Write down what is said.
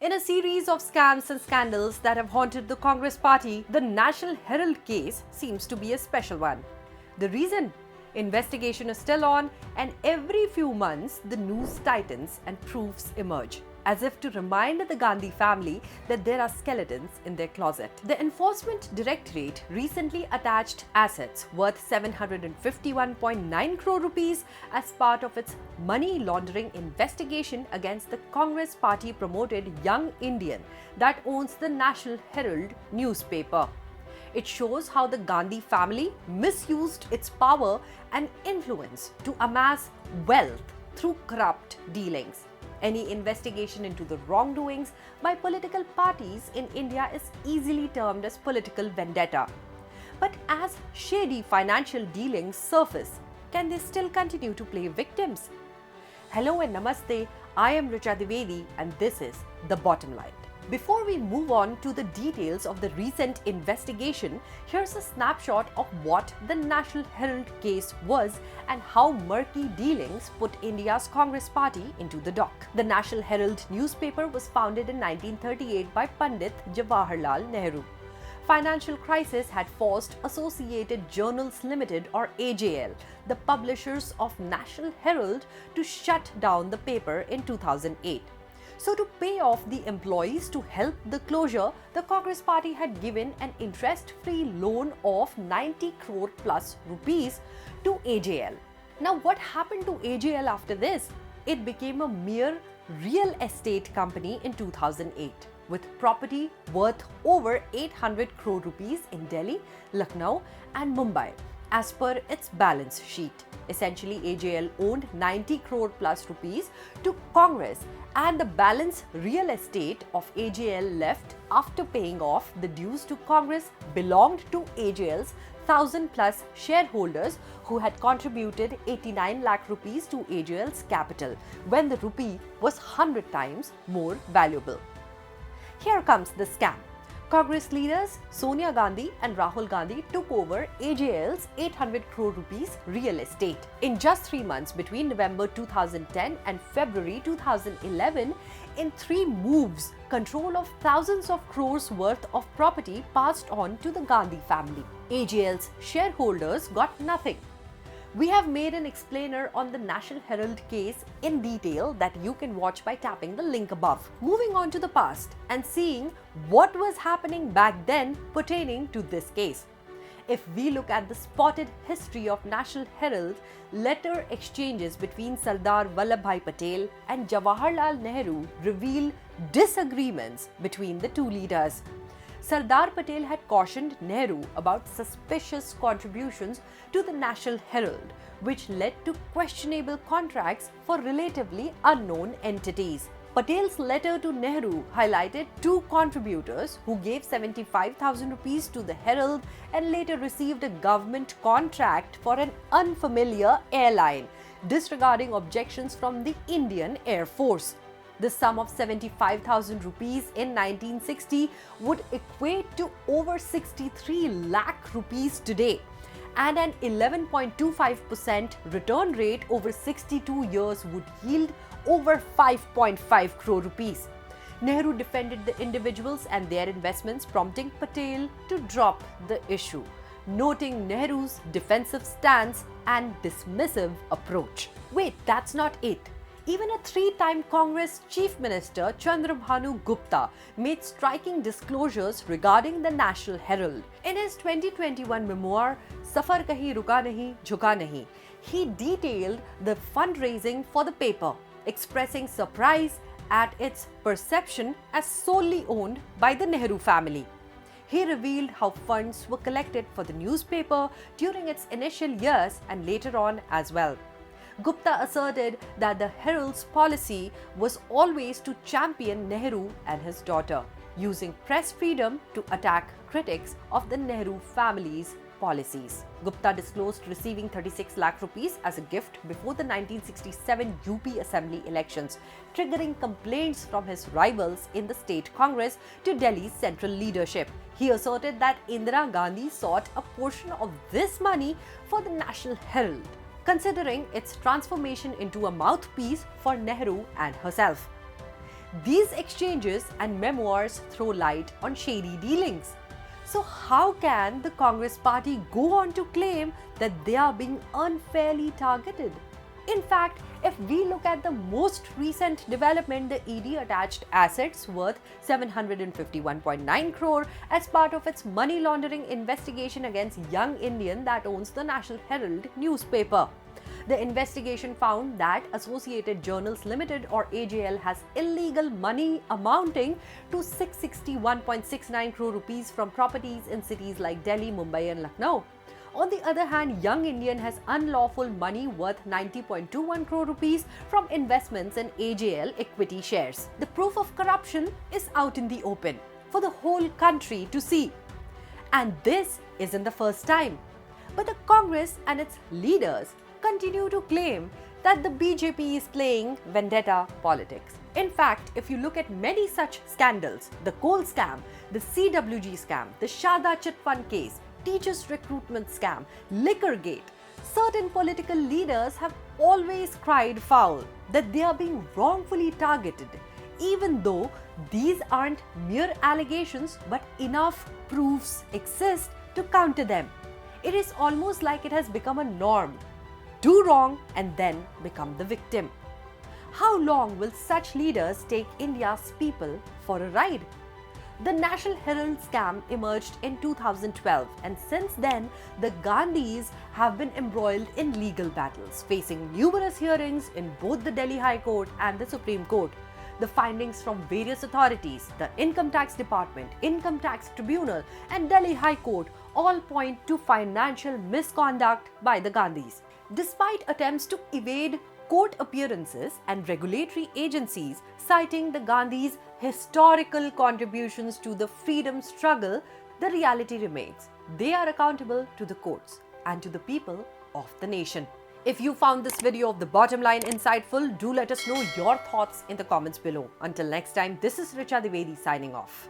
In a series of scams and scandals that have haunted the Congress party, the National Herald case seems to be a special one. The reason? Investigation is still on, and every few months the news tightens and proofs emerge, as if to remind the Gandhi family that there are skeletons in their closet. The Enforcement Directorate recently attached assets worth 751.9 crore rupees as part of its money laundering investigation against the Congress party promoted Young Indian that owns the National Herald newspaper. It shows how the Gandhi family misused its power and influence to amass wealth through corrupt dealings. Any investigation into the wrongdoings by political parties in India is easily termed as political vendetta. But as shady financial dealings surface, can they still continue to play victims? Hello and namaste, I am Richa Dwivedi and this is The Bottom Line. Before we move on to the details of the recent investigation, here's a snapshot of what the National Herald case was and how murky dealings put India's Congress party into the dock. The National Herald newspaper was founded in 1938 by Pandit Jawaharlal Nehru. Financial crisis had forced Associated Journals Limited or AJL, the publishers of National Herald, to shut down the paper in 2008. So to pay off the employees to help the closure, the Congress party had given an interest-free loan of 90 crore plus rupees to AJL. Now what happened to AJL after this? It became a mere real estate company in 2008 with property worth over 800 crore rupees in Delhi, Lucknow and Mumbai as per its balance sheet. Essentially, AJL owned 90 crore plus rupees to Congress, and the balance real estate of AJL left after paying off the dues to Congress belonged to AJL's 1,000 plus shareholders who had contributed 89 lakh rupees to AJL's capital when the rupee was 100 times more valuable. Here comes the scam. Congress leaders Sonia Gandhi and Rahul Gandhi took over AJL's 800 crore rupees real estate. In just 3 months between November 2010 and February 2011, in 3 moves, control of thousands of crores worth of property passed on to the Gandhi family. AJL's shareholders got nothing. We have made an explainer on the National Herald case in detail that you can watch by tapping the link above. Moving on to the past and seeing what was happening back then pertaining to this case. If we look at the spotted history of National Herald, letter exchanges between Sardar Vallabhbhai Patel and Jawaharlal Nehru reveal disagreements between the two leaders. Sardar Patel had cautioned Nehru about suspicious contributions to the National Herald, which led to questionable contracts for relatively unknown entities. Patel's letter to Nehru highlighted 2 contributors who gave 75,000 rupees to the Herald and later received a government contract for an unfamiliar airline, disregarding objections from the Indian Air Force. The sum of 75,000 rupees in 1960 would equate to over 63 lakh rupees today, and an 11.25% return rate over 62 years would yield over 5.5 crore rupees. Nehru defended the individuals and their investments, prompting Patel to drop the issue, noting Nehru's defensive stance and dismissive approach. Wait, that's not it. Even a 3-time Congress Chief Minister Chandrabhanu Gupta made striking disclosures regarding the National Herald. In his 2021 memoir, Safar Kahi Ruka Nahi, Jhuka Nahi, he detailed the fundraising for the paper, expressing surprise at its perception as solely owned by the Nehru family. He revealed how funds were collected for the newspaper during its initial years and later on as well. Gupta asserted that the Herald's policy was always to champion Nehru and his daughter, using press freedom to attack critics of the Nehru family's policies. Gupta disclosed receiving 36 lakh rupees as a gift before the 1967 UP Assembly elections, triggering complaints from his rivals in the state Congress to Delhi's central leadership. He asserted that Indira Gandhi sought a portion of this money for the National Herald, considering its transformation into a mouthpiece for Nehru and herself. These exchanges and memoirs throw light on shady dealings. So how can the Congress party go on to claim that they are being unfairly targeted? In fact, if we look at the most recent development, the ED attached assets worth 751.9 crore as part of its money laundering investigation against Young Indian that owns the National Herald newspaper. The investigation found that Associated Journals Limited or AJL has illegal money amounting to 661.69 crore rupees from properties in cities like Delhi, Mumbai and Lucknow. On the other hand, Young Indian has unlawful money worth 90.21 crore rupees from investments in AJL equity shares. The proof of corruption is out in the open for the whole country to see. And this isn't the first time. But the Congress and its leaders continue to claim that the BJP is playing vendetta politics. In fact, if you look at many such scandals, the coal scam, the CWG scam, the Shada chit fund case, teachers recruitment scam, liquor gate, certain political leaders have always cried foul that they are being wrongfully targeted, even though these aren't mere allegations but enough proofs exist to counter them. It is almost like it has become a norm. Do wrong and then become the victim. How long will such leaders take India's people for a ride? The National Herald scam emerged in 2012 and since then, the Gandhis have been embroiled in legal battles, facing numerous hearings in both the Delhi High Court and the Supreme Court. The findings from various authorities, the Income Tax Department, Income Tax Tribunal and Delhi High Court all point to financial misconduct by the Gandhis. Despite attempts to evade court appearances and regulatory agencies citing the Gandhis' historical contributions to the freedom struggle, the reality remains. They are accountable to the courts and to the people of the nation. If you found this video of The Bottom Line insightful, do let us know your thoughts in the comments below. Until next time, this is Richa Dwivedi signing off.